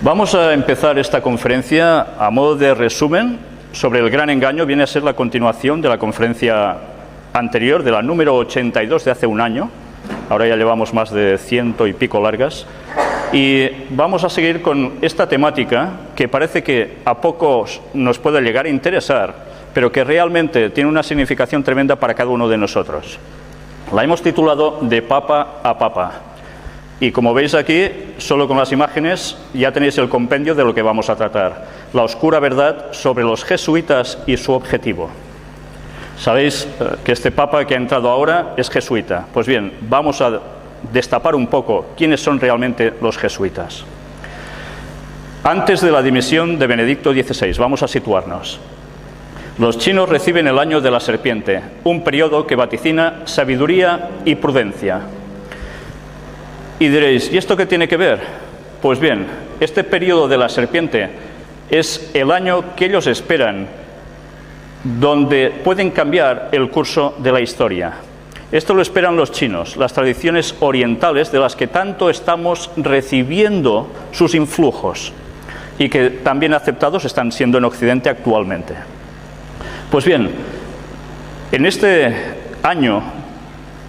Vamos a empezar esta conferencia a modo de resumen sobre el gran engaño. Viene a ser la continuación de la conferencia anterior, de la número 82 de hace un año. Ahora ya llevamos más de 100 y pico largas. Y vamos a seguir con esta temática que parece que a pocos nos puede llegar a interesar, pero que realmente tiene una significación tremenda para cada uno de nosotros. La hemos titulado De Papa a Papa. Y como veis aquí, solo con las imágenes ya tenéis el compendio de lo que vamos a tratar. La oscura verdad sobre los jesuitas y su objetivo. Sabéis que este papa que ha entrado ahora es jesuita. Pues bien, vamos a destapar un poco quiénes son realmente los jesuitas. Antes de la dimisión de Benedicto XVI, vamos a situarnos. Los chinos reciben el año de la serpiente, un periodo que vaticina sabiduría y prudencia. Y diréis, ¿y esto qué tiene que ver? Pues bien, este periodo de la serpiente es el año que ellos esperan, donde pueden cambiar el curso de la historia. Esto lo esperan los chinos, las tradiciones orientales de las que tanto estamos recibiendo sus influjos y que también aceptados están siendo en Occidente actualmente. Pues bien, en este año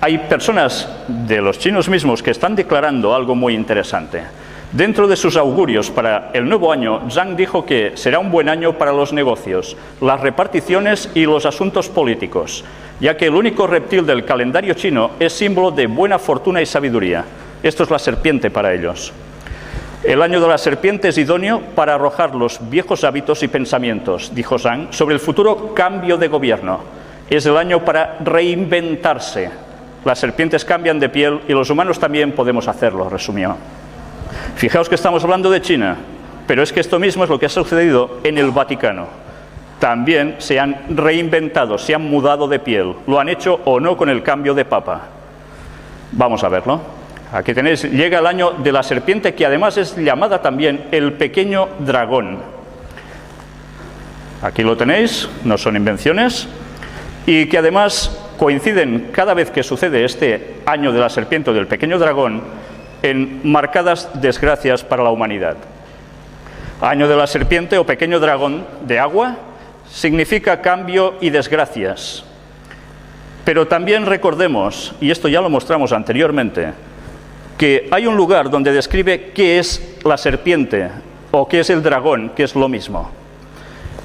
hay personas de los chinos mismos que están declarando algo muy interesante. Dentro de sus augurios para el nuevo año, Zhang dijo que será un buen año para los negocios, las reparticiones y los asuntos políticos, ya que el único reptil del calendario chino es símbolo de buena fortuna y sabiduría. Esto es la serpiente para ellos. El año de la serpiente es idóneo para arrojar los viejos hábitos y pensamientos, dijo Zhang, sobre el futuro cambio de gobierno. Es el año para reinventarse. Las serpientes cambian de piel y los humanos también podemos hacerlo, resumió. Fijaos que estamos hablando de China, pero es que esto mismo es lo que ha sucedido en el Vaticano. También se han reinventado, se han mudado de piel. Lo han hecho o no con el cambio de papa. Vamos a verlo. Aquí tenéis, llega el año de la serpiente, que además es llamada también el pequeño dragón. Aquí lo tenéis, no son invenciones, y que además coinciden cada vez que sucede este año de la serpiente o del pequeño dragón en marcadas desgracias para la humanidad. Año de la serpiente o pequeño dragón de agua significa cambio y desgracias. Pero también recordemos, y esto ya lo mostramos anteriormente, que hay un lugar donde describe qué es la serpiente o qué es el dragón, que es lo mismo.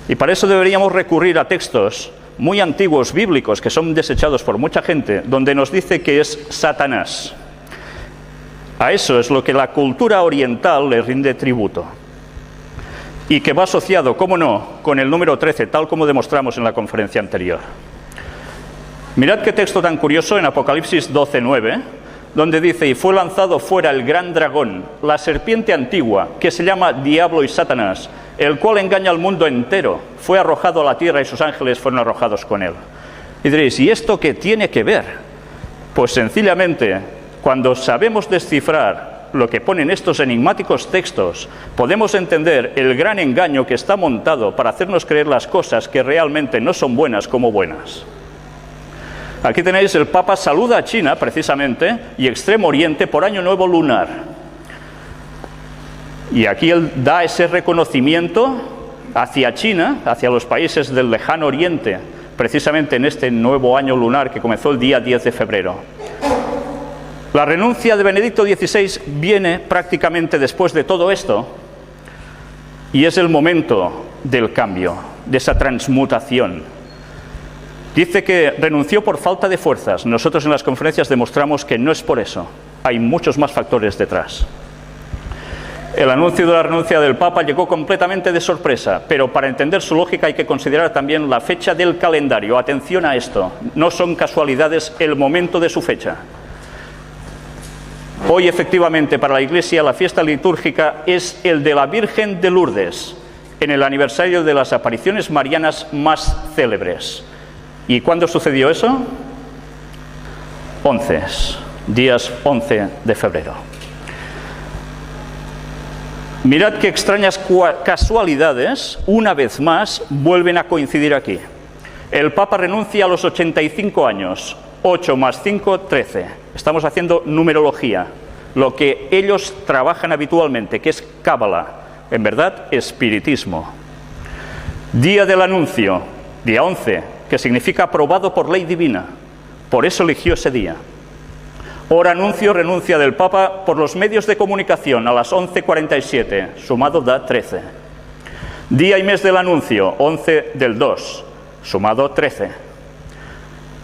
Y para eso deberíamos recurrir a textos muy antiguos, bíblicos, que son desechados por mucha gente, donde nos dice que es Satanás. A eso es lo que la cultura oriental le rinde tributo. Y que va asociado, cómo no, con el número 13, tal como demostramos en la conferencia anterior. Mirad qué texto tan curioso en Apocalipsis 12:9, donde dice: y fue lanzado fuera el gran dragón, la serpiente antigua, que se llama Diablo y Satanás, el cual engaña al mundo entero. Fue arrojado a la tierra y sus ángeles fueron arrojados con él. Y diréis, ¿y esto qué tiene que ver? Pues sencillamente, cuando sabemos descifrar lo que ponen estos enigmáticos textos, podemos entender el gran engaño que está montado para hacernos creer las cosas que realmente no son buenas como buenas. Aquí tenéis, el Papa saluda a China, precisamente, y Extremo Oriente por Año Nuevo Lunar. Y aquí él da ese reconocimiento hacia China, hacia los países del lejano Oriente, precisamente en este nuevo año lunar que comenzó el día 10 de febrero. La renuncia de Benedicto XVI viene prácticamente después de todo esto, y es el momento del cambio, de esa transmutación. Dice que renunció por falta de fuerzas. Nosotros en las conferencias demostramos que no es por eso. Hay muchos más factores detrás. El anuncio de la renuncia del Papa llegó completamente de sorpresa, pero para entender su lógica hay que considerar también la fecha del calendario. Atención a esto, no son casualidades el momento de su fecha. Hoy, efectivamente, para la Iglesia la fiesta litúrgica es el de la Virgen de Lourdes, en el aniversario de las apariciones marianas más célebres. ¿Y cuándo sucedió eso? Días 11 de febrero. Mirad qué extrañas casualidades, una vez más, vuelven a coincidir aquí. El Papa renuncia a los 85 años, 8 más 5, 13. Estamos haciendo numerología, lo que ellos trabajan habitualmente, que es cábala. en verdad, espiritismo. Día del anuncio, día 11, que significa aprobado por ley divina. Por eso eligió ese día. Hora anuncio, renuncia del Papa por los medios de comunicación a las 11:47, sumado da 13. Día y mes del anuncio, 11 del 2, sumado 13.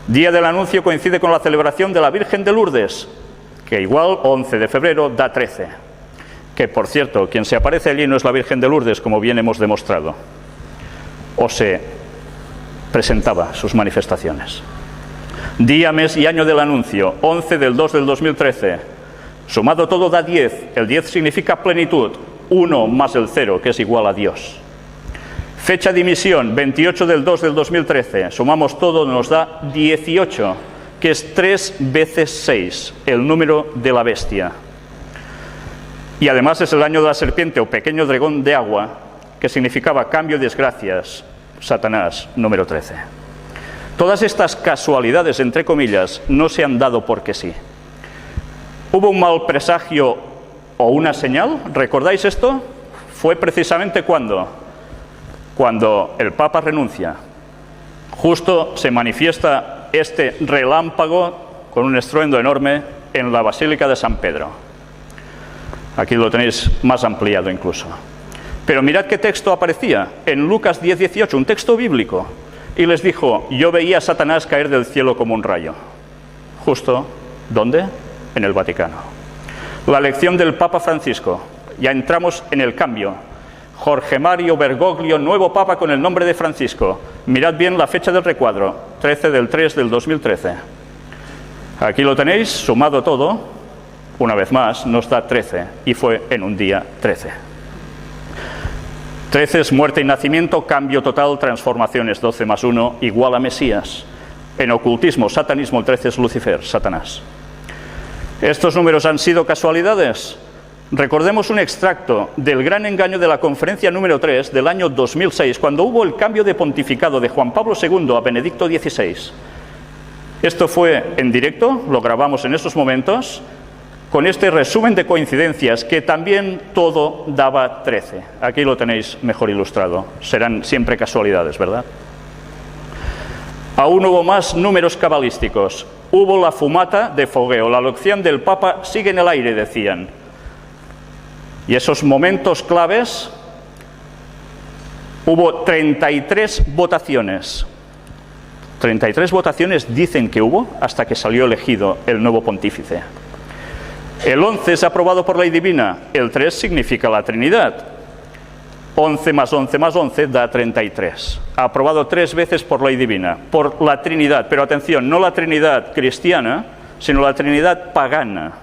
Día del anuncio coincide con la celebración de la Virgen de Lourdes, que igual 11 de febrero da 13. Que, por cierto, quien se aparece allí no es la Virgen de Lourdes, como bien hemos demostrado. O se presentaba sus manifestaciones. Día, mes y año del anuncio, 11 del 2 del 2013. Sumado todo da 10. El 10 significa plenitud. 1 más el 0, que es igual a Dios. Fecha de emisión, 28 del 2 del 2013. Sumamos todo, nos da 18, que es 3 veces 6, el número de la bestia. Y además es el año de la serpiente o pequeño dragón de agua, que significaba cambio y desgracias, Satanás, número 13. Todas estas casualidades, entre comillas, no se han dado porque sí. ¿Hubo un mal presagio o una señal? ¿Recordáis esto? Fue precisamente cuando el Papa renuncia. Justo se manifiesta este relámpago con un estruendo enorme en la Basílica de San Pedro. Aquí lo tenéis más ampliado incluso. Pero mirad qué texto aparecía en Lucas 10:18, un texto bíblico. Y les dijo: yo veía a Satanás caer del cielo como un rayo. Justo, ¿dónde? En el Vaticano. La elección del Papa Francisco. Ya entramos en el cambio. Jorge Mario Bergoglio, nuevo Papa con el nombre de Francisco. Mirad bien la fecha del recuadro, 13 del 3 del 2013. Aquí lo tenéis, sumado todo, una vez más, nos da 13, y fue en un día 13. 13 es muerte y nacimiento, cambio total, transformaciones, 12 más 1 igual a Mesías. En ocultismo, satanismo, el 13 es Lucifer, Satanás. ¿Estos números han sido casualidades? Recordemos un extracto del gran engaño de la conferencia número 3 del año 2006, cuando hubo el cambio de pontificado de Juan Pablo II a Benedicto XVI. Esto fue en directo, lo grabamos en estos momentos, con este resumen de coincidencias que también todo daba 13. Aquí lo tenéis mejor ilustrado. Serán siempre casualidades, ¿verdad? Aún hubo más números cabalísticos. Hubo la fumata de fogueo. La elección del Papa sigue en el aire, decían. Y esos momentos claves, hubo 33 votaciones. 33 votaciones dicen que hubo hasta que salió elegido el nuevo pontífice. El 11 es aprobado por ley divina. El 3 significa la Trinidad. 11 más 11 más 11 da 33. Aprobado 3 veces por ley divina, por la Trinidad. Pero atención, no la Trinidad cristiana, sino la Trinidad pagana.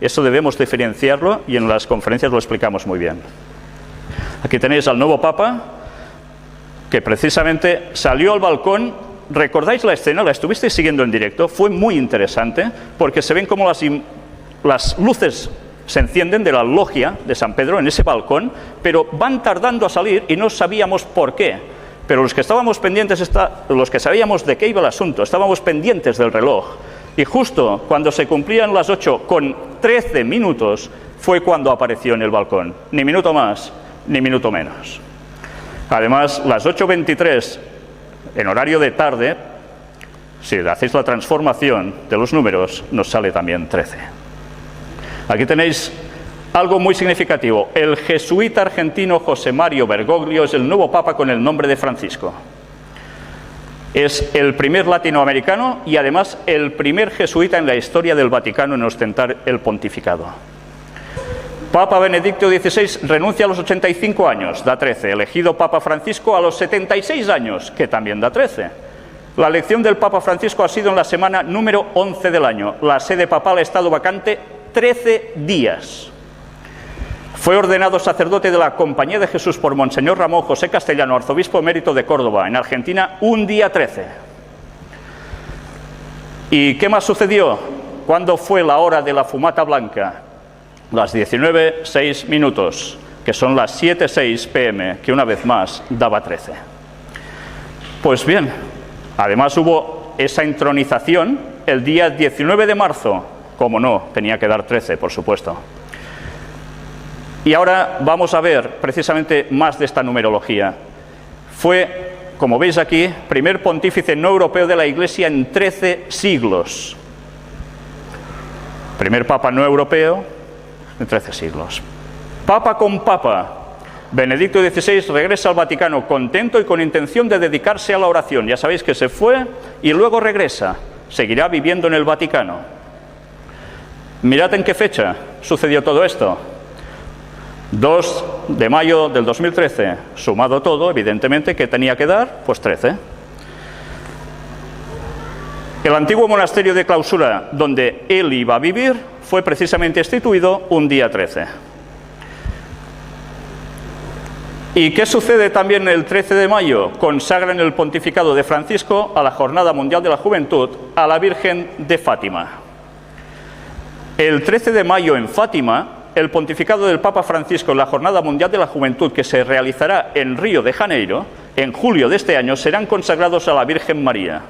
Eso debemos diferenciarlo y en las conferencias lo explicamos muy bien. Aquí tenéis al nuevo Papa, que precisamente salió al balcón. ¿Recordáis la escena? ¿La estuvisteis siguiendo en directo? Fue muy interesante porque se ven cómo las luces se encienden de la logia de San Pedro en ese balcón, pero van tardando a salir y no sabíamos por qué. Pero los que estábamos pendientes, los que sabíamos de qué iba el asunto, estábamos pendientes del reloj. Y justo cuando se cumplían las 8 con 13 minutos fue cuando apareció en el balcón. Ni minuto más, ni minuto menos. Además, las 8:23, en horario de tarde, si hacéis la transformación de los números, nos sale también 13. Aquí tenéis algo muy significativo. El jesuita argentino José Mario Bergoglio es el nuevo Papa con el nombre de Francisco. Es el primer latinoamericano y además el primer jesuita en la historia del Vaticano en ostentar el pontificado. Papa Benedicto XVI renuncia a los 85 años, da 13. Elegido Papa Francisco a los 76 años, que también da 13. La elección del Papa Francisco ha sido en la semana número 11 del año. La sede papal ha estado vacante 13 días. Fue ordenado sacerdote de la Compañía de Jesús por Monseñor Ramón José Castellano, arzobispo emérito de Córdoba, en Argentina, un día 13. ¿Y qué más sucedió? ¿Cuándo fue la hora de la fumata blanca? Las 19:06, que son las 7:06 p.m., que una vez más daba 13. Pues bien, además hubo esa intronización el día 19 de marzo, como no, tenía que dar 13, por supuesto. Y ahora vamos a ver precisamente más de esta numerología. Fue, como veis aquí, primer pontífice no europeo de la Iglesia en 13 siglos. Primer papa no europeo en 13 siglos. Papa con papa. Benedicto XVI regresa al Vaticano contento y con intención de dedicarse a la oración. Ya sabéis que se fue y luego regresa. Seguirá viviendo en el Vaticano. Mirad en qué fecha sucedió todo esto. 2 de mayo del 2013. Sumado todo, evidentemente, ¿qué tenía que dar? Pues 13. El antiguo monasterio de clausura donde él iba a vivir fue precisamente instituido un día 13. ¿Y qué sucede también el 13 de mayo? Consagran el pontificado de Francisco a la Jornada Mundial de la Juventud a la Virgen de Fátima. El 13 de mayo en Fátima, el pontificado del Papa Francisco en la Jornada Mundial de la Juventud, que se realizará en Río de Janeiro, en julio de este año, serán consagrados a la Virgen María.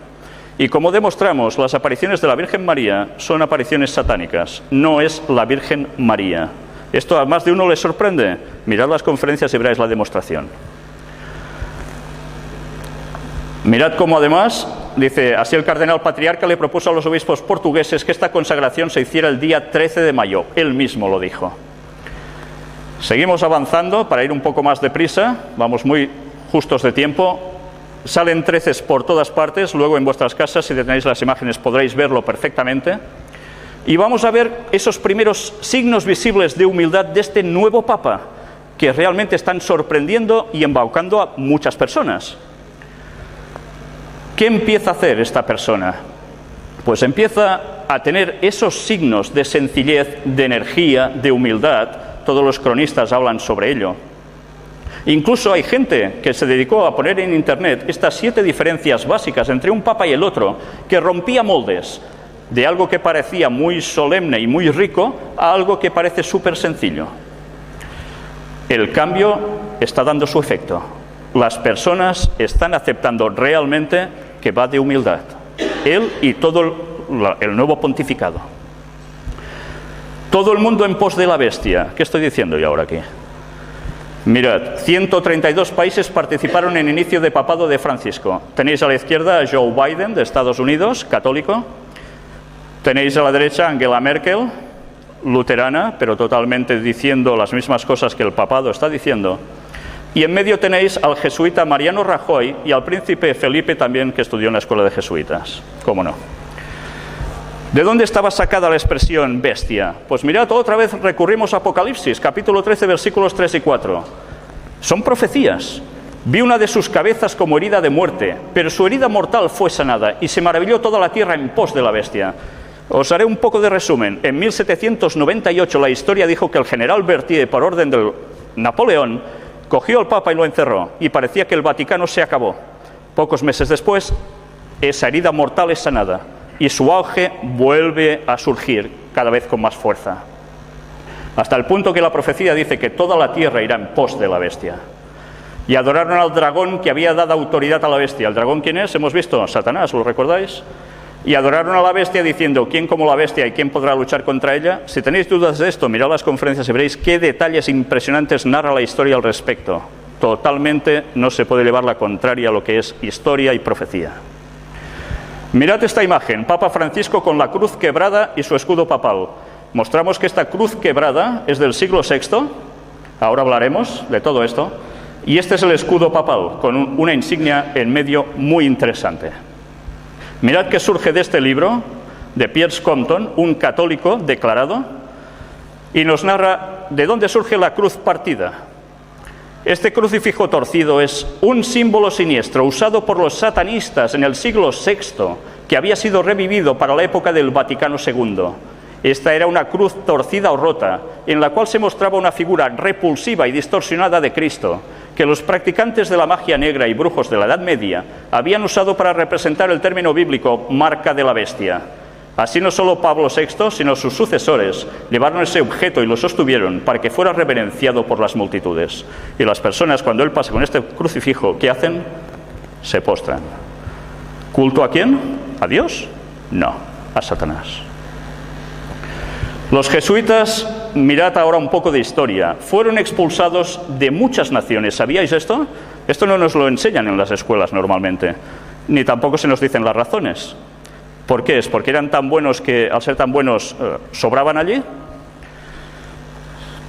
Y como demostramos, las apariciones de la Virgen María son apariciones satánicas, no es la Virgen María. ¿Esto a más de uno le sorprende? Mirad las conferencias y veréis la demostración. Mirad cómo además, dice, así el cardenal patriarca le propuso a los obispos portugueses que esta consagración se hiciera el día 13 de mayo. Él mismo lo dijo. Seguimos avanzando para ir un poco más deprisa, vamos muy justos de tiempo. Salen 13 por todas partes, luego en vuestras casas, si tenéis las imágenes, podréis verlo perfectamente. Y vamos a ver esos primeros signos visibles de humildad de este nuevo Papa, que realmente están sorprendiendo y embaucando a muchas personas. ¿Qué empieza a hacer esta persona? Pues empieza a tener esos signos de sencillez, de energía, de humildad. Todos los cronistas hablan sobre ello. Incluso hay gente que se dedicó a poner en internet estas 7 diferencias básicas entre un papa y el otro, que rompía moldes de algo que parecía muy solemne y muy rico a algo que parece súper sencillo. El cambio está dando su efecto. Las personas están aceptando realmente que va de humildad. Él y todo el nuevo pontificado. Todo el mundo en pos de la bestia. ¿Qué estoy diciendo yo ahora aquí? Mirad, 132 países participaron en inicio de papado de Francisco. Tenéis a la izquierda a Joe Biden, de Estados Unidos, católico. Tenéis a la derecha a Angela Merkel, luterana, pero totalmente diciendo las mismas cosas que el papado está diciendo. Y en medio tenéis al jesuita Mariano Rajoy y al príncipe Felipe también, que estudió en la escuela de jesuitas. ¿Cómo no? ¿De dónde estaba sacada la expresión bestia? Pues mirad, otra vez recurrimos a Apocalipsis, capítulo 13, versículos 3 y 4. Son profecías. Vi una de sus cabezas como herida de muerte, pero su herida mortal fue sanada, y se maravilló toda la tierra en pos de la bestia. Os haré un poco de resumen. En 1798 la historia dijo que el general Berthier, por orden de Napoleón, cogió al Papa y lo encerró, y parecía que el Vaticano se acabó. Pocos meses después, esa herida mortal es sanada, y su auge vuelve a surgir cada vez con más fuerza. Hasta el punto que la profecía dice que toda la tierra irá en pos de la bestia. Y adoraron al dragón que había dado autoridad a la bestia. ¿El dragón quién es? Hemos visto, Satanás, ¿lo recordáis? Y adoraron a la bestia diciendo, ¿quién como la bestia y quién podrá luchar contra ella? Si tenéis dudas de esto, mirad las conferencias y veréis qué detalles impresionantes narra la historia al respecto. Totalmente no se puede llevar la contraria a lo que es historia y profecía. Mirad esta imagen, Papa Francisco con la cruz quebrada y su escudo papal. Mostramos que esta cruz quebrada es del siglo VI, ahora hablaremos de todo esto, y este es el escudo papal, con una insignia en medio muy interesante. Mirad que surge de este libro, de Piers Compton, un católico declarado, y nos narra de dónde surge la cruz partida. Este crucifijo torcido es un símbolo siniestro usado por los satanistas en el siglo VI, que había sido revivido para la época del Vaticano II. Esta era una cruz torcida o rota, en la cual se mostraba una figura repulsiva y distorsionada de Cristo, que los practicantes de la magia negra y brujos de la Edad Media habían usado para representar el término bíblico marca de la bestia. Así no solo Pablo VI, sino sus sucesores llevaron ese objeto y lo sostuvieron para que fuera reverenciado por las multitudes. Y las personas, cuando él pasa con este crucifijo, ¿qué hacen? Se postran. ¿Culto a quién? ¿A Dios? No, a Satanás. Los jesuitas mirad ahora un poco de historia. Fueron expulsados de muchas naciones. ¿Sabíais esto? Esto no nos lo enseñan en las escuelas normalmente, ni tampoco se nos dicen las razones. ¿Por qué? ¿Es porque eran tan buenos que, al ser tan buenos, sobraban allí?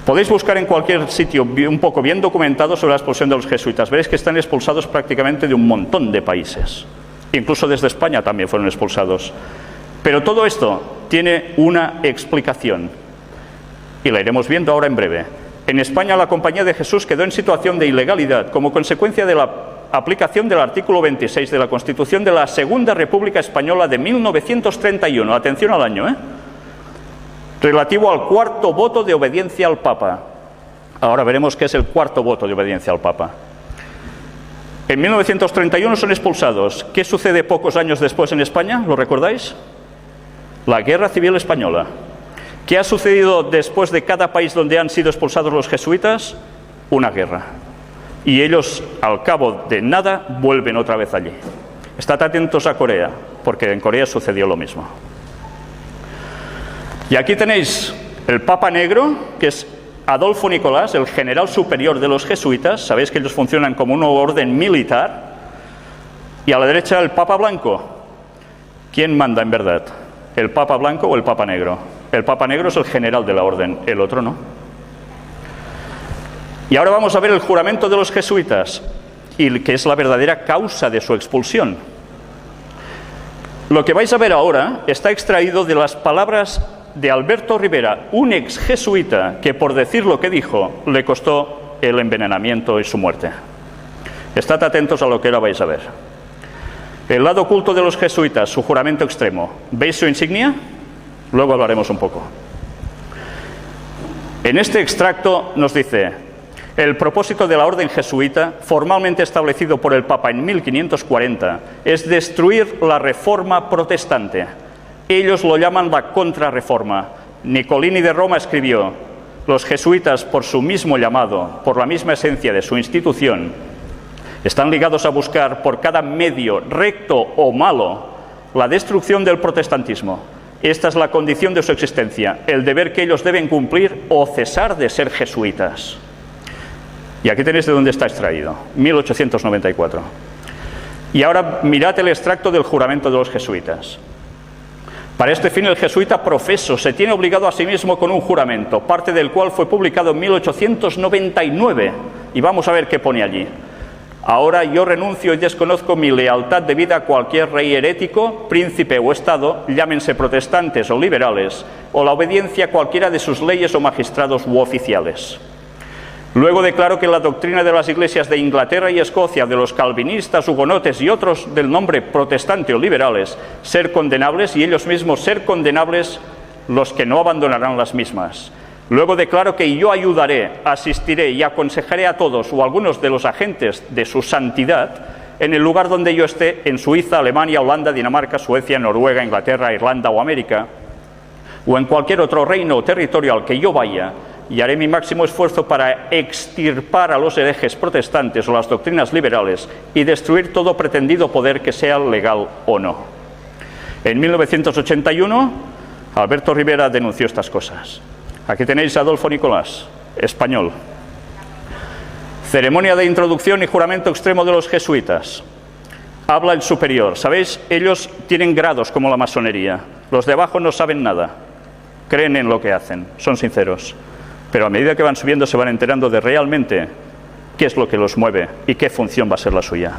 Podéis buscar en cualquier sitio un poco bien documentado sobre la expulsión de los jesuitas. Veréis que están expulsados prácticamente de un montón de países. Incluso desde España también fueron expulsados. Pero todo esto tiene una explicación. Y la iremos viendo ahora en breve. En España la Compañía de Jesús quedó en situación de ilegalidad como consecuencia de la aplicación del artículo 26 de la Constitución de la Segunda República Española de 1931. Atención al año, relativo al cuarto voto de obediencia al Papa. Ahora veremos qué es el cuarto voto de obediencia al Papa. En 1931 son expulsados. ¿Qué sucede pocos años después en España? ¿Lo recordáis? La Guerra Civil Española. ¿Qué ha sucedido después de cada país donde han sido expulsados los jesuitas? Una guerra. Y ellos, al cabo de nada, vuelven otra vez allí. Estad atentos a Corea, porque en Corea sucedió lo mismo. Y aquí tenéis el Papa Negro, que es Adolfo Nicolás, el general superior de los jesuitas. Sabéis que ellos funcionan como una orden militar. Y a la derecha el Papa Blanco. ¿Quién manda en verdad? ¿El Papa Blanco o el Papa Negro? El Papa Negro es el general de la orden, el otro no. Y ahora vamos a ver el juramento de los jesuitas, y que es la verdadera causa de su expulsión. Lo que vais a ver ahora está extraído de las palabras de Alberto Rivera, un ex jesuita que, por decir lo que dijo, le costó el envenenamiento y su muerte. Estad atentos a lo que ahora vais a ver. El lado oculto de los jesuitas, su juramento extremo. ¿Veis su insignia? Luego hablaremos un poco. En este extracto nos dice: el propósito de la orden jesuita, formalmente establecido por el Papa en 1540, es destruir la reforma protestante. Ellos lo llaman la contrarreforma. Nicolini de Roma escribió: los jesuitas, por su mismo llamado, por la misma esencia de su institución, están ligados a buscar por cada medio, recto o malo, la destrucción del protestantismo. Esta es la condición de su existencia, el deber que ellos deben cumplir o cesar de ser jesuitas. Y aquí tenéis de dónde está extraído, 1894. Y ahora mirad el extracto del juramento de los jesuitas. Para este fin el jesuita profeso se tiene obligado a sí mismo con un juramento, parte del cual fue publicado en 1899. Y vamos a ver qué pone allí. Ahora yo renuncio y desconozco mi lealtad debida a cualquier rey herético, príncipe o estado, llámense protestantes o liberales, o la obediencia a cualquiera de sus leyes o magistrados u oficiales. Luego declaro que la doctrina de las iglesias de Inglaterra y Escocia, de los calvinistas, hugonotes y otros del nombre protestante o liberales, ser condenables, y ellos mismos ser condenables los que no abandonarán las mismas. Luego declaro que yo ayudaré, asistiré y aconsejaré a todos o algunos de los agentes de su santidad en el lugar donde yo esté, en Suiza, Alemania, Holanda, Dinamarca, Suecia, Noruega, Inglaterra, Irlanda o América, o en cualquier otro reino o territorio al que yo vaya, y haré mi máximo esfuerzo para extirpar a los herejes protestantes o las doctrinas liberales y destruir todo pretendido poder, que sea legal o no. En 1981, Alberto Rivera denunció estas cosas. Aquí tenéis a Adolfo Nicolás, español. Ceremonia de introducción y juramento extremo de los jesuitas. Habla el superior. ¿Sabéis? Ellos tienen grados como la masonería. Los de abajo no saben nada. Creen en lo que hacen, son sinceros. Pero a medida que van subiendo se van enterando de realmente qué es lo que los mueve y qué función va a ser la suya.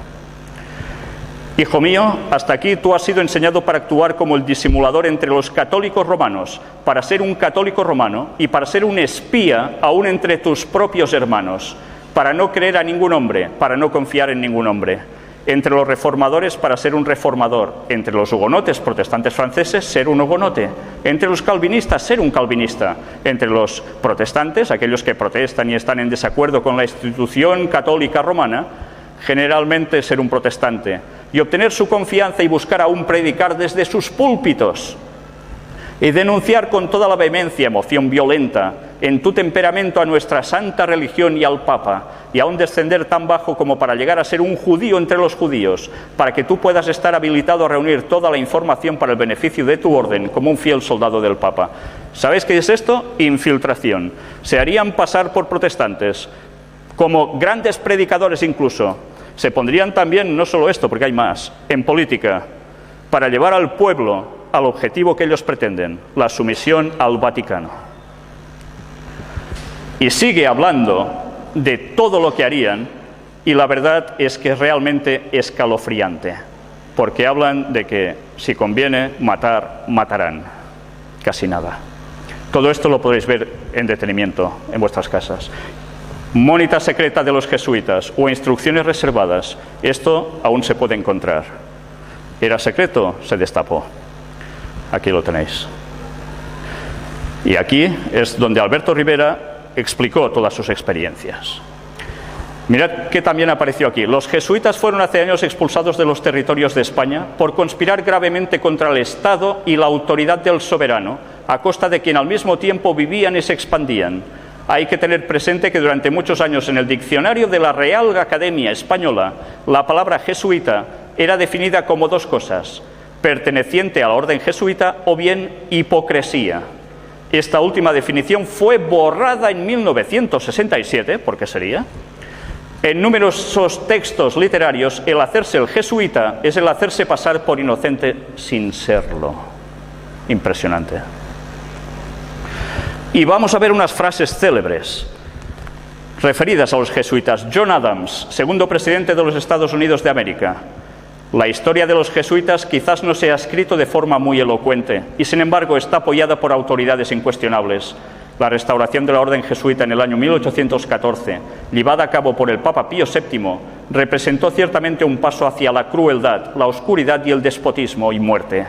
Hijo mío, hasta aquí tú has sido enseñado para actuar como el disimulador entre los católicos romanos, para ser un católico romano y para ser un espía aún entre tus propios hermanos, para no creer a ningún hombre, para no confiar en ningún hombre. Entre los reformadores, para ser un reformador. Entre los hugonotes protestantes franceses, ser un hugonote. Entre los calvinistas, ser un calvinista. Entre los protestantes, aquellos que protestan y están en desacuerdo con la institución católica romana, generalmente ser un protestante. Y obtener su confianza y buscar aún predicar desde sus púlpitos. Y denunciar con toda la vehemencia, emoción violenta, en tu temperamento a nuestra santa religión y al Papa, y aún descender tan bajo como para llegar a ser un judío entre los judíos, para que tú puedas estar habilitado a reunir toda la información para el beneficio de tu orden como un fiel soldado del Papa. ¿Sabéis qué es esto? Infiltración. Se harían pasar por protestantes, como grandes predicadores incluso. Se pondrían también, no solo esto, porque hay más, en política, para llevar al pueblo al objetivo que ellos pretenden, la sumisión al Vaticano. Y sigue hablando de todo lo que harían, y la verdad es que es realmente escalofriante, porque hablan de que si conviene matar, matarán. Casi nada. Todo esto lo podéis ver en detenimiento en vuestras casas. Mónita secreta de los jesuitas o instrucciones reservadas. Esto aún se puede encontrar. ¿Era secreto? Se destapó. Aquí lo tenéis. Y aquí es donde Alberto Rivera explicó todas sus experiencias. Mirad que también apareció aquí. Los jesuitas fueron hace años expulsados de los territorios de España por conspirar gravemente contra el Estado y la autoridad del soberano, a costa de quien al mismo tiempo vivían y se expandían. Hay que tener presente que durante muchos años en el diccionario de la Real Academia Española, la palabra jesuita era definida como dos cosas: perteneciente a la orden jesuita o bien hipocresía. Esta última definición fue borrada en 1967, ¿por qué sería? En numerosos textos literarios, el hacerse el jesuita es el hacerse pasar por inocente sin serlo. Impresionante. Y vamos a ver unas frases célebres referidas a los jesuitas. John Adams, segundo presidente de los Estados Unidos de América. La historia de los jesuitas quizás no se ha escrito de forma muy elocuente y, sin embargo, está apoyada por autoridades incuestionables. La restauración de la orden jesuita en el año 1814, llevada a cabo por el Papa Pío VII, representó ciertamente un paso hacia la crueldad, la oscuridad y el despotismo y muerte.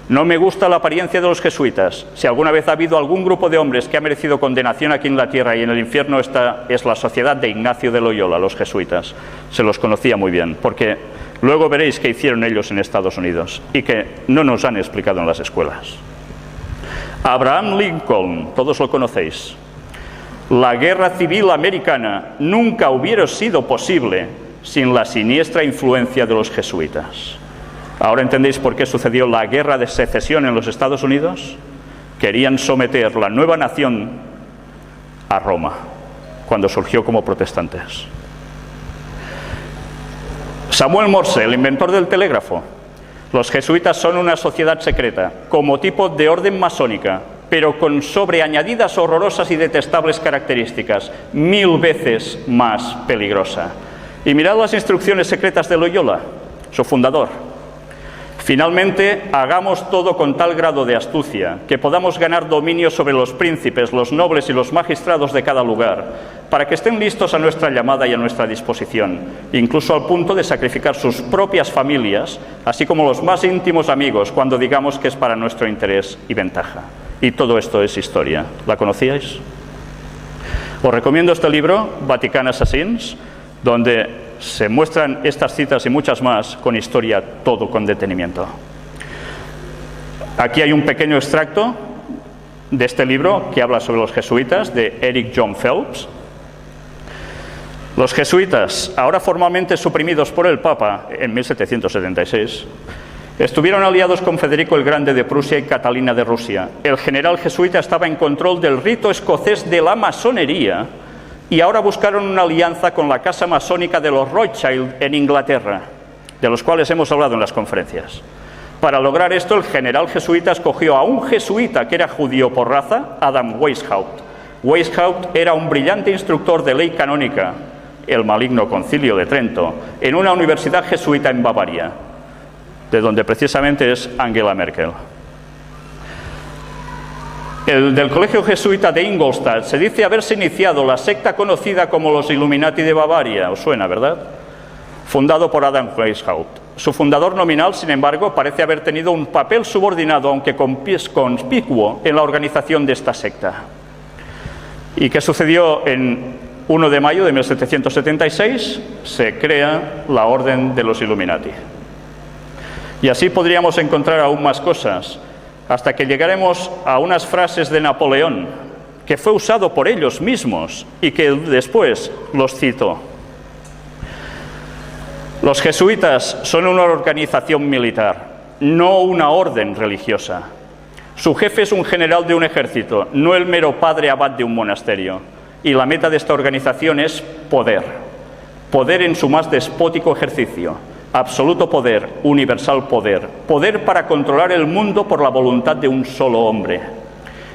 No me gusta la apariencia de los jesuitas. Si alguna vez ha habido algún grupo de hombres que ha merecido condenación aquí en la tierra y en el infierno, esta es la sociedad de Ignacio de Loyola, los jesuitas. Se los conocía muy bien, porque luego veréis qué hicieron ellos en Estados Unidos y que no nos han explicado en las escuelas. Abraham Lincoln, todos lo conocéis. La guerra civil americana nunca hubiera sido posible sin la siniestra influencia de los jesuitas. ¿Ahora entendéis por qué sucedió la guerra de secesión en los Estados Unidos? Querían someter la nueva nación a Roma, cuando surgió como protestantes. Samuel Morse, el inventor del telégrafo. Los jesuitas son una sociedad secreta, como tipo de orden masónica, pero con sobreañadidas horrorosas y detestables características, 1000 veces más peligrosa. Y mirad las instrucciones secretas de Loyola, su fundador. Finalmente, hagamos todo con tal grado de astucia que podamos ganar dominio sobre los príncipes, los nobles y los magistrados de cada lugar, para que estén listos a nuestra llamada y a nuestra disposición, incluso al punto de sacrificar sus propias familias, así como los más íntimos amigos, cuando digamos que es para nuestro interés y ventaja. Y todo esto es historia. ¿La conocíais? Os recomiendo este libro, Vatican Assassins, donde se muestran estas citas y muchas más con historia, todo con detenimiento. Aquí hay un pequeño extracto de este libro que habla sobre los jesuitas, de Eric John Phelps. Los jesuitas, ahora formalmente suprimidos por el Papa en 1776, estuvieron aliados con Federico el Grande de Prusia y Catalina de Rusia. El general jesuita estaba en control del rito escocés de la masonería y ahora buscaron una alianza con la casa masónica de los Rothschild en Inglaterra, de los cuales hemos hablado en las conferencias. Para lograr esto, el general jesuita escogió a un jesuita que era judío por raza, Adam Weishaupt. Weishaupt era un brillante instructor de ley canónica, el maligno Concilio de Trento, en una universidad jesuita en Bavaria, de donde precisamente es Angela Merkel. El del Colegio Jesuita de Ingolstadt se dice haberse iniciado la secta conocida como los Illuminati de Bavaria. ¿Os suena, verdad? Fundado por Adam Weishaupt. Su fundador nominal, sin embargo, parece haber tenido un papel subordinado, aunque conspicuo, en la organización de esta secta. ¿Y qué sucedió en 1 de mayo de 1776? Se crea la Orden de los Illuminati. Y así podríamos encontrar aún más cosas, hasta que llegaremos a unas frases de Napoleón, que fue usado por ellos mismos y que después los citó. Los jesuitas son una organización militar, no una orden religiosa. Su jefe es un general de un ejército, no el mero padre abad de un monasterio. Y la meta de esta organización es poder. Poder en su más despótico ejercicio. Absoluto poder, universal poder. Poder para controlar el mundo por la voluntad de un solo hombre.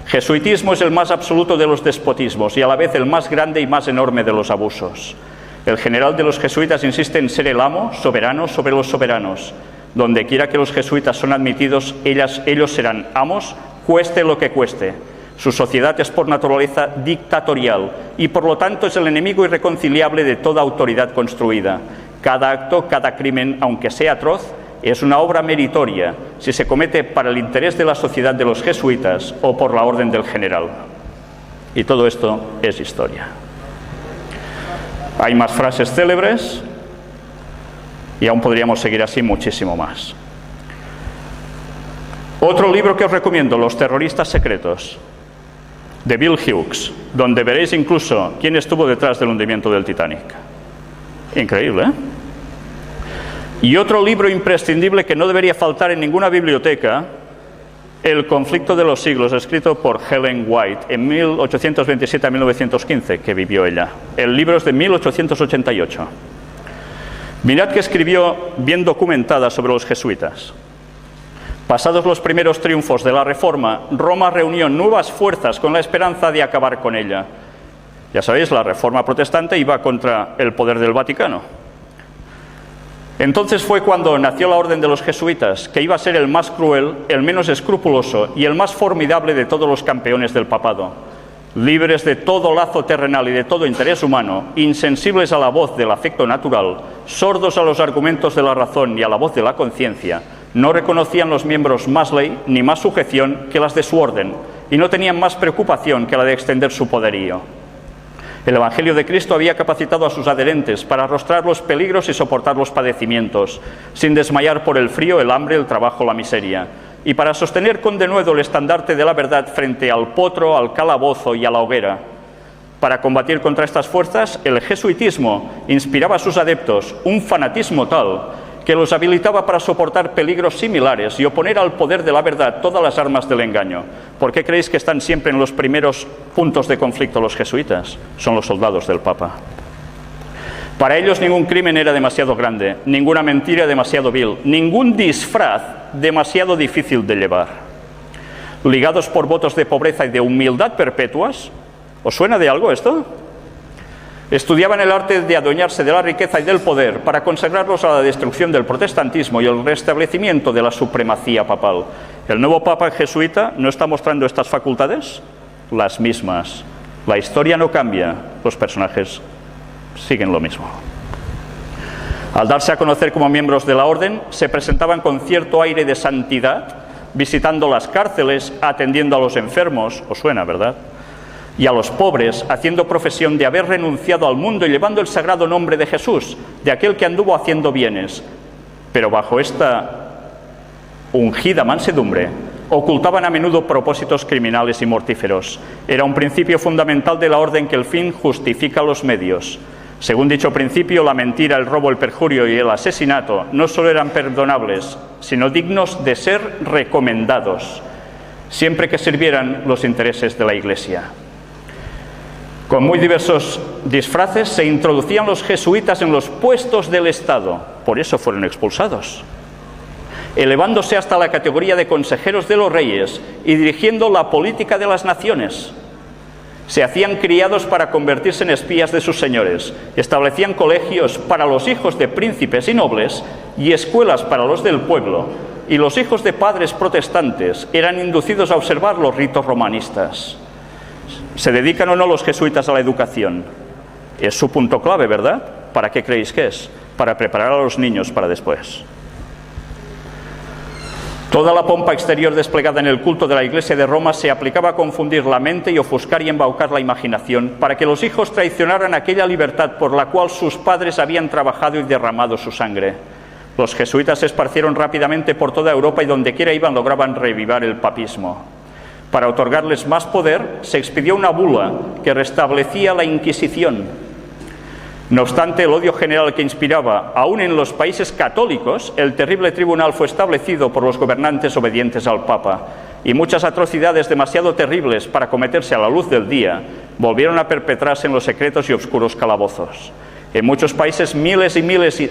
Jesuitismo es el más absoluto de los despotismos y a la vez el más grande y más enorme de los abusos. El general de los jesuitas insiste en ser el amo, soberano sobre los soberanos. Donde quiera que los jesuitas son admitidos, ellos serán amos, cueste lo que cueste. Su sociedad es por naturaleza dictatorial y por lo tanto es el enemigo irreconciliable de toda autoridad construida. Cada acto, cada crimen, aunque sea atroz, es una obra meritoria si se comete para el interés de la sociedad de los jesuitas o por la orden del general. Y todo esto es historia. Hay más frases célebres y aún podríamos seguir así muchísimo más. Otro libro que os recomiendo, Los terroristas secretos, de Bill Hughes, donde veréis incluso quién estuvo detrás del hundimiento del Titanic. Increíble, ¿eh? Y otro libro imprescindible que no debería faltar en ninguna biblioteca, El conflicto de los siglos, escrito por Ellen White en 1827 a 1915, que vivió ella. El libro es de 1888. Mirad que escribió bien documentada sobre los jesuitas. Pasados los primeros triunfos de la Reforma, Roma reunió nuevas fuerzas con la esperanza de acabar con ella. Ya sabéis, la Reforma protestante iba contra el poder del Vaticano. Entonces fue cuando nació la Orden de los Jesuitas, que iba a ser el más cruel, el menos escrupuloso y el más formidable de todos los campeones del papado. Libres de todo lazo terrenal y de todo interés humano, insensibles a la voz del afecto natural, sordos a los argumentos de la razón y a la voz de la conciencia, no reconocían los miembros más ley ni más sujeción que las de su orden, y no tenían más preocupación que la de extender su poderío. El Evangelio de Cristo había capacitado a sus adherentes para arrostrar los peligros y soportar los padecimientos, sin desmayar por el frío, el hambre, el trabajo, la miseria, y para sostener con denuedo el estandarte de la verdad frente al potro, al calabozo y a la hoguera. Para combatir contra estas fuerzas, el jesuitismo inspiraba a sus adeptos un fanatismo tal que los habilitaba para soportar peligros similares y oponer al poder de la verdad todas las armas del engaño. ¿Por qué creéis que están siempre en los primeros puntos de conflicto los jesuitas? Son los soldados del Papa. Para ellos ningún crimen era demasiado grande, ninguna mentira demasiado vil, ningún disfraz demasiado difícil de llevar. Ligados por votos de pobreza y de humildad perpetuas, ¿os suena de algo esto? Estudiaban el arte de adueñarse de la riqueza y del poder para consagrarlos a la destrucción del protestantismo y el restablecimiento de la supremacía papal. ¿El nuevo papa jesuita no está mostrando estas facultades? Las mismas. La historia no cambia, los personajes siguen lo mismo. Al darse a conocer como miembros de la orden, se presentaban con cierto aire de santidad, visitando las cárceles, atendiendo a los enfermos, os suena, ¿verdad?, y a los pobres, haciendo profesión de haber renunciado al mundo y llevando el sagrado nombre de Jesús, de aquel que anduvo haciendo bienes. Pero bajo esta ungida mansedumbre, ocultaban a menudo propósitos criminales y mortíferos. Era un principio fundamental de la orden que el fin justifica los medios. Según dicho principio, la mentira, el robo, el perjurio y el asesinato no solo eran perdonables, sino dignos de ser recomendados, siempre que sirvieran los intereses de la Iglesia. Con muy diversos disfraces se introducían los jesuitas en los puestos del Estado, por eso fueron expulsados, elevándose hasta la categoría de consejeros de los reyes y dirigiendo la política de las naciones. Se hacían criados para convertirse en espías de sus señores, establecían colegios para los hijos de príncipes y nobles y escuelas para los del pueblo, y los hijos de padres protestantes eran inducidos a observar los ritos romanistas. ¿Se dedican o no los jesuitas a la educación? Es su punto clave, ¿verdad? ¿Para qué creéis que es? Para preparar a los niños para después. Toda la pompa exterior desplegada en el culto de la Iglesia de Roma se aplicaba a confundir la mente y ofuscar y embaucar la imaginación para que los hijos traicionaran aquella libertad por la cual sus padres habían trabajado y derramado su sangre. Los jesuitas se esparcieron rápidamente por toda Europa y donde quiera iban lograban revivar el papismo. Para otorgarles más poder, se expidió una bula que restablecía la Inquisición. No obstante, el odio general que inspiraba, aún en los países católicos, el terrible tribunal fue establecido por los gobernantes obedientes al Papa, y muchas atrocidades demasiado terribles para cometerse a la luz del día volvieron a perpetrarse en los secretos y oscuros calabozos. En muchos países, miles y miles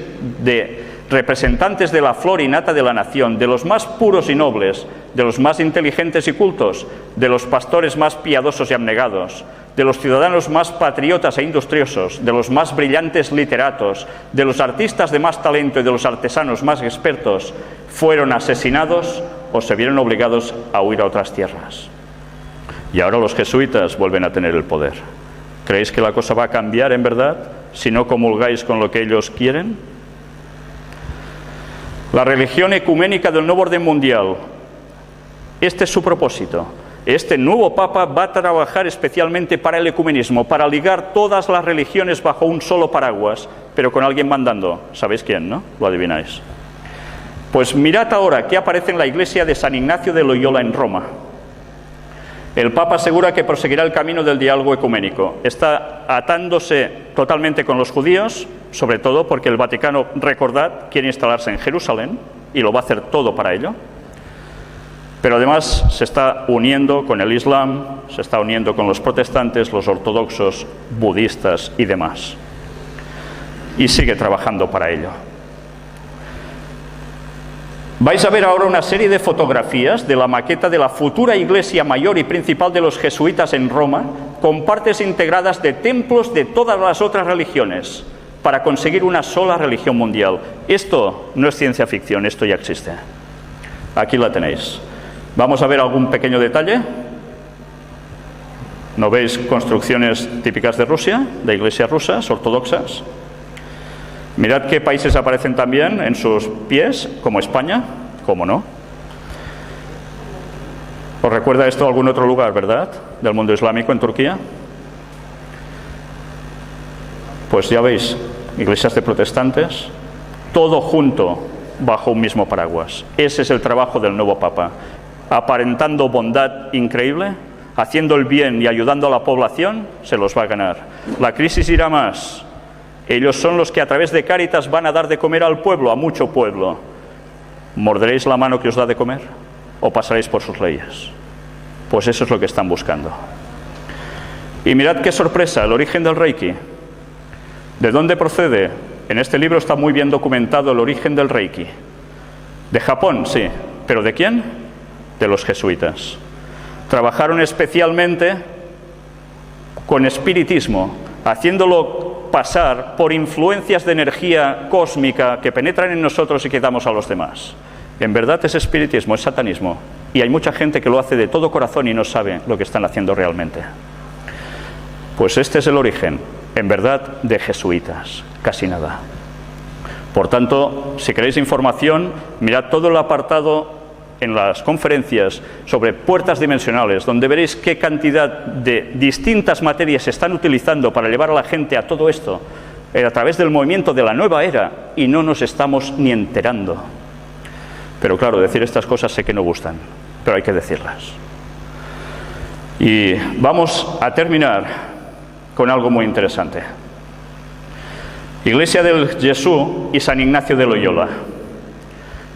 de representantes de la flor y nata de la nación, de los más puros y nobles, de los más inteligentes y cultos, de los pastores más piadosos y abnegados, de los ciudadanos más patriotas e industriosos, de los más brillantes literatos, de los artistas de más talento y de los artesanos más expertos, fueron asesinados o se vieron obligados a huir a otras tierras. Y ahora los jesuitas vuelven a tener el poder. ¿Creéis que la cosa va a cambiar en verdad si no comulgáis con lo que ellos quieren? La religión ecuménica del nuevo orden mundial, este es su propósito. Este nuevo Papa va a trabajar especialmente para el ecumenismo, para ligar todas las religiones bajo un solo paraguas, pero con alguien mandando. ¿Sabéis quién, no? Lo adivináis. Pues mirad ahora qué aparece en la iglesia de San Ignacio de Loyola en Roma. El Papa asegura que proseguirá el camino del diálogo ecuménico. Está atándose totalmente con los judíos, sobre todo porque el Vaticano, recordad, quiere instalarse en Jerusalén y lo va a hacer todo para ello. Pero además se está uniendo con el Islam, se está uniendo con los protestantes, los ortodoxos, budistas y demás. Y sigue trabajando para ello. Vais a ver ahora una serie de fotografías de la maqueta de la futura iglesia mayor y principal de los jesuitas en Roma, con partes integradas de templos de todas las otras religiones, para conseguir una sola religión mundial. Esto no es ciencia ficción, esto ya existe. Aquí la tenéis. Vamos a ver algún pequeño detalle. ¿No veis construcciones típicas de Rusia, de iglesias rusas, ortodoxas? Mirad qué países aparecen también en sus pies, como España, ¿cómo no? ¿Os recuerda esto a algún otro lugar, verdad? Del mundo islámico, en Turquía. Pues ya veis, iglesias de protestantes, todo junto bajo un mismo paraguas. Ese es el trabajo del nuevo Papa. Aparentando bondad increíble, haciendo el bien y ayudando a la población, se los va a ganar. La crisis irá más. Ellos son los que a través de Cáritas van a dar de comer al pueblo, a mucho pueblo. ¿Morderéis la mano que os da de comer? ¿O pasaréis por sus leyes? Pues eso es lo que están buscando. Y mirad qué sorpresa, el origen del Reiki. ¿De dónde procede? En este libro está muy bien documentado el origen del Reiki. De Japón, sí. ¿Pero de quién? De los jesuitas. Trabajaron especialmente con espiritismo, haciéndolo pasar por influencias de energía cósmica que penetran en nosotros y que damos a los demás. En verdad es espiritismo, es satanismo. Y hay mucha gente que lo hace de todo corazón y no sabe lo que están haciendo realmente. Pues este es el origen, en verdad, de jesuitas. Casi nada. Por tanto, si queréis información, mirad todo el apartado en las conferencias sobre puertas dimensionales, donde veréis qué cantidad de distintas materias se están utilizando para llevar a la gente a todo esto a través del movimiento de la nueva era, y no nos estamos ni enterando. Pero claro, decir estas cosas sé que no gustan, pero hay que decirlas. Y vamos a terminar con algo muy interesante. Iglesia del Jesús y San Ignacio de Loyola.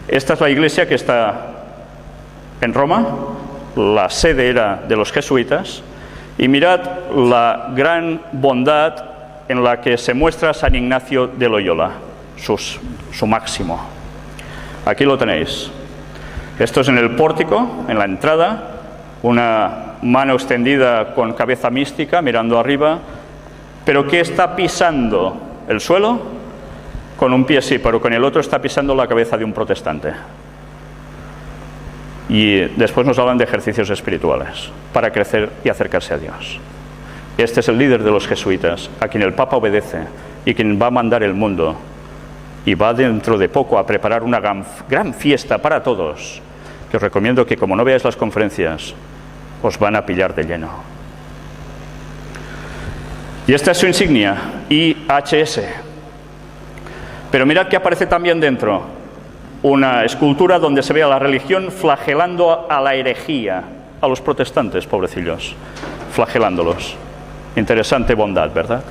Esta es la iglesia que está en Roma, la sede era de los jesuitas, y mirad la gran bondad en la que se muestra San Ignacio de Loyola, su máximo. Aquí lo tenéis. Esto es en el pórtico, en la entrada, una mano extendida con cabeza mística, mirando arriba, pero ¿qué está pisando? ¿El suelo? Con un pie sí, pero con el otro está pisando la cabeza de un protestante. Y después nos hablan de ejercicios espirituales para crecer y acercarse a Dios. Este es el líder de los jesuitas, a quien el Papa obedece y quien va a mandar el mundo, y va dentro de poco a preparar una gran fiesta para todos, que os recomiendo que, como no veáis las conferencias, os van a pillar de lleno. Y esta es su insignia, IHS. Pero mirad que aparece también dentro una escultura donde se ve a la religión flagelando a la herejía, a los protestantes, pobrecillos, flagelándolos. Interesante bondad, ¿verdad?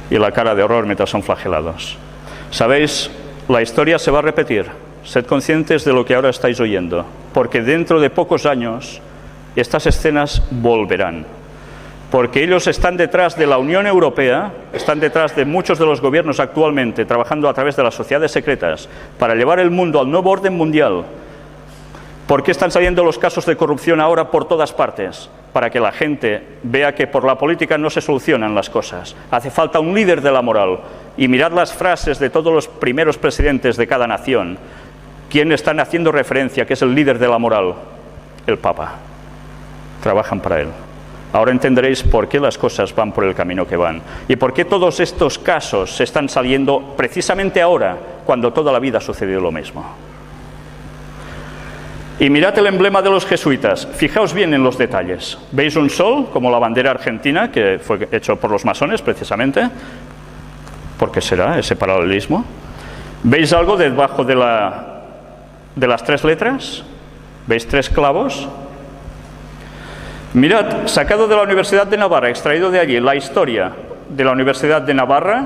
y la cara de horror mientras son flagelados. ¿Sabéis? La historia se va a repetir. Sed conscientes de lo que ahora estáis oyendo, porque dentro de pocos años estas escenas volverán. Porque ellos están detrás de la Unión Europea, están detrás de muchos de los gobiernos actualmente, trabajando a través de las sociedades secretas para llevar el mundo al nuevo orden mundial. ¿Por qué están saliendo los casos de corrupción ahora por todas partes? Para que la gente vea que por la política no se solucionan las cosas. Hace falta un líder de la moral. Y mirad las frases de todos los primeros presidentes de cada nación. ¿Quién están haciendo referencia que es el líder de la moral? El Papa. Trabajan para él. Ahora entenderéis por qué las cosas van por el camino que van y por qué todos estos casos se están saliendo precisamente ahora, cuando toda la vida ha sucedido lo mismo. Y mirad el emblema de los jesuitas, fijaos bien en los detalles. ¿Veis un sol, como la bandera argentina, que fue hecho por los masones precisamente? ¿Por qué será ese paralelismo? ¿Veis algo debajo de las tres letras? ¿Veis tres clavos? Mirad, sacado de la Universidad de Navarra, extraído de allí, la historia de la Universidad de Navarra,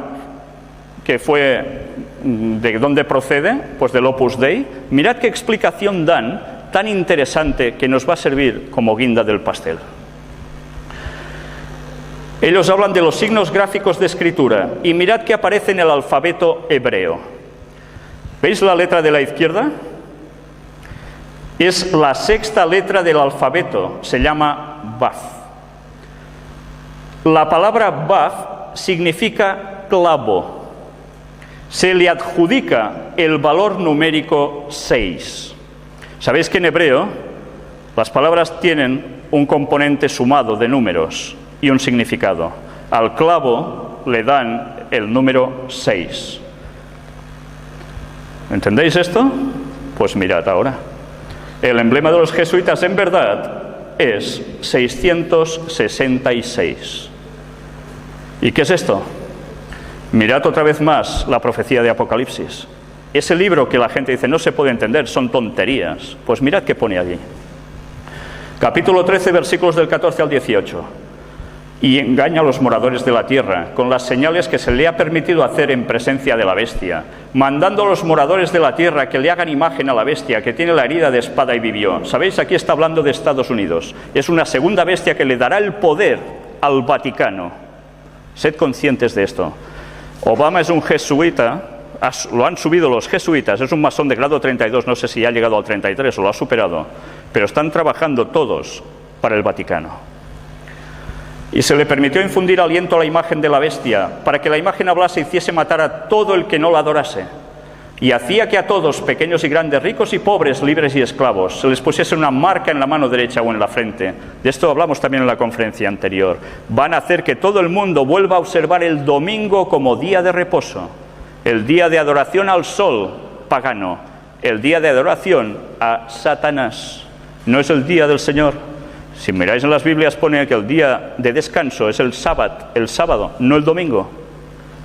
que fue de dónde procede, pues del Opus Dei. Mirad qué explicación dan, tan interesante, que nos va a servir como guinda del pastel. Ellos hablan de los signos gráficos de escritura, y mirad que aparece en el alfabeto hebreo. ¿Veis la letra de la izquierda? Es la sexta letra del alfabeto, se llama Vav. La palabra Vav significa clavo. Se le adjudica el valor numérico 6. Sabéis que en hebreo las palabras tienen un componente sumado de números y un significado. Al clavo le dan el número 6. ¿Entendéis esto? Pues mirad ahora. El emblema de los jesuitas en verdad es 666. ¿Y qué es esto? Mirad otra vez más la profecía de Apocalipsis. Ese libro que la gente dice no se puede entender, son tonterías. Pues mirad qué pone allí. Capítulo 13, versículos del 14 al 18. Y engaña a los moradores de la tierra con las señales que se le ha permitido hacer en presencia de la bestia, mandando a los moradores de la tierra que le hagan imagen a la bestia, que tiene la herida de espada y vivió. ¿Sabéis? Aquí está hablando de Estados Unidos. Es una segunda bestia que le dará el poder al Vaticano. Sed conscientes de esto. Obama es un jesuita, lo han subido los jesuitas, es un masón de grado 32, no sé si ha llegado al 33 o lo ha superado, pero están trabajando todos para el Vaticano. Y se le permitió infundir aliento a la imagen de la bestia, para que la imagen hablase y hiciese matar a todo el que no la adorase. Y hacía que a todos, pequeños y grandes, ricos y pobres, libres y esclavos, se les pusiese una marca en la mano derecha o en la frente. De esto hablamos también en la conferencia anterior. Van a hacer que todo el mundo vuelva a observar el domingo como día de reposo, el día de adoración al sol pagano, el día de adoración a Satanás. No es el día del Señor. Si miráis en las Biblias pone que el día de descanso es el sábado, no el domingo.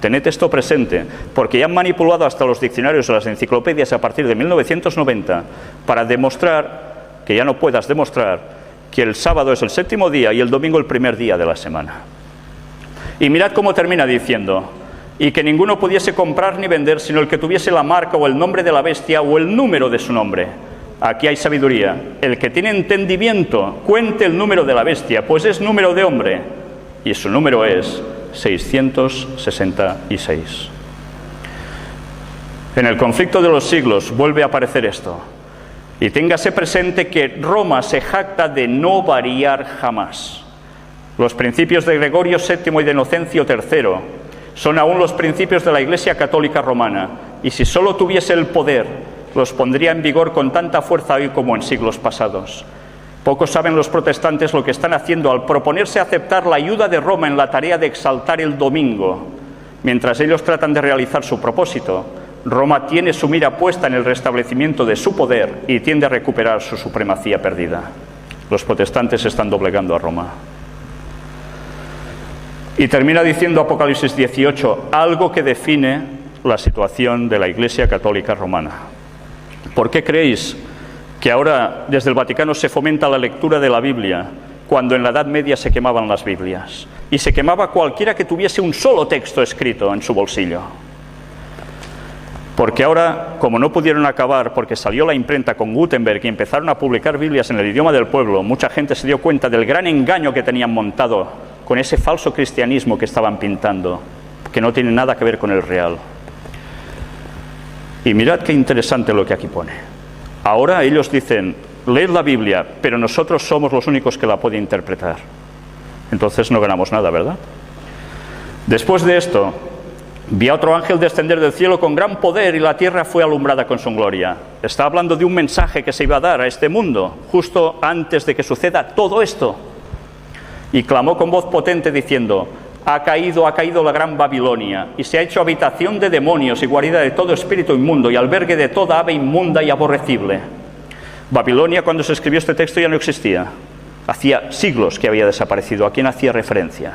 Tened esto presente, porque ya han manipulado hasta los diccionarios o las enciclopedias a partir de 1990 para demostrar, que ya no puedas demostrar, que el sábado es el séptimo día y el domingo el primer día de la semana. Y mirad cómo termina diciendo, y que ninguno pudiese comprar ni vender, sino el que tuviese la marca o el nombre de la bestia o el número de su nombre. Aquí hay sabiduría. El que tiene entendimiento, cuente el número de la bestia, pues es número de hombre, y su número es 666. En el conflicto de los siglos vuelve a aparecer esto. Y téngase presente que Roma se jacta de no variar jamás. Los principios de Gregorio VII y de Inocencio III son aún los principios de la Iglesia Católica Romana, y si solo tuviese el poder, los pondría en vigor con tanta fuerza hoy como en siglos pasados. Pocos saben los protestantes lo que están haciendo al proponerse aceptar la ayuda de Roma en la tarea de exaltar el domingo. Mientras ellos tratan de realizar su propósito, Roma tiene su mira puesta en el restablecimiento de su poder y tiende a recuperar su supremacía perdida. Los protestantes se están doblegando a Roma. Y termina diciendo Apocalipsis 18, algo que define la situación de la Iglesia Católica Romana. ¿Por qué creéis que ahora desde el Vaticano se fomenta la lectura de la Biblia cuando en la Edad Media se quemaban las Biblias. Y se quemaba cualquiera que tuviese un solo texto escrito en su bolsillo. Porque ahora, como no pudieron acabar porque salió la imprenta con Gutenberg y empezaron a publicar Biblias en el idioma del pueblo, mucha gente se dio cuenta del gran engaño que tenían montado con ese falso cristianismo que estaban pintando, que no tiene nada que ver con el real. Y mirad qué interesante lo que aquí pone. Ahora ellos dicen, leed la Biblia, pero nosotros somos los únicos que la pueden interpretar. Entonces no ganamos nada, ¿verdad? Después de esto, vi a otro ángel descender del cielo con gran poder y la tierra fue alumbrada con su gloria. Está hablando de un mensaje que se iba a dar a este mundo, justo antes de que suceda todo esto. Y clamó con voz potente diciendo, ha caído la gran Babilonia, y se ha hecho habitación de demonios y guarida de todo espíritu inmundo y albergue de toda ave inmunda y aborrecible. Babilonia, cuando se escribió este texto, ya no existía. Hacía siglos que había desaparecido. ¿A quién hacía referencia?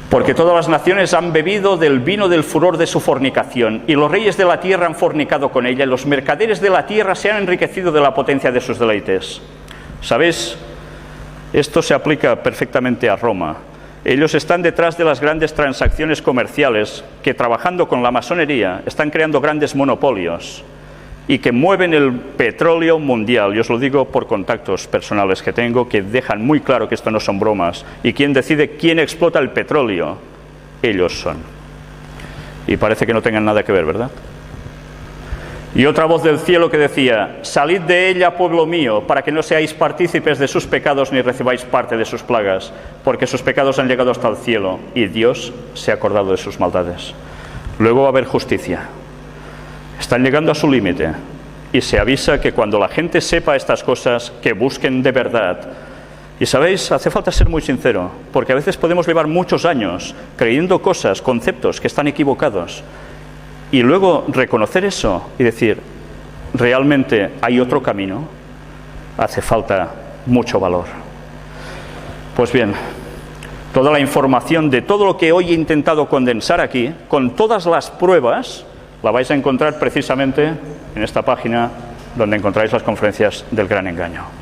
Porque todas las naciones han bebido del vino del furor de su fornicación, y los reyes de la tierra han fornicado con ella, y los mercaderes de la tierra se han enriquecido de la potencia de sus deleites. ¿Sabéis? Esto se aplica perfectamente a Roma. Ellos están detrás de las grandes transacciones comerciales que, trabajando con la masonería, están creando grandes monopolios y que mueven el petróleo mundial. Yo os lo digo por contactos personales que tengo, que dejan muy claro que esto no son bromas. Y quien decide quién explota el petróleo, ellos son. Y parece que no tengan nada que ver, ¿verdad? Y otra voz del cielo que decía, salid de ella, pueblo mío, para que no seáis partícipes de sus pecados ni recibáis parte de sus plagas, porque sus pecados han llegado hasta el cielo, y Dios se ha acordado de sus maldades. Luego va a haber justicia. Están llegando a su límite, y se avisa que cuando la gente sepa estas cosas, que busquen de verdad. Y sabéis, hace falta ser muy sincero, porque a veces podemos llevar muchos años creyendo cosas, conceptos que están equivocados, y luego reconocer eso y decir, realmente hay otro camino. Hace falta mucho valor. Pues bien, toda la información de todo lo que hoy he intentado condensar aquí, con todas las pruebas, la vais a encontrar precisamente en esta página donde encontráis las conferencias del gran engaño.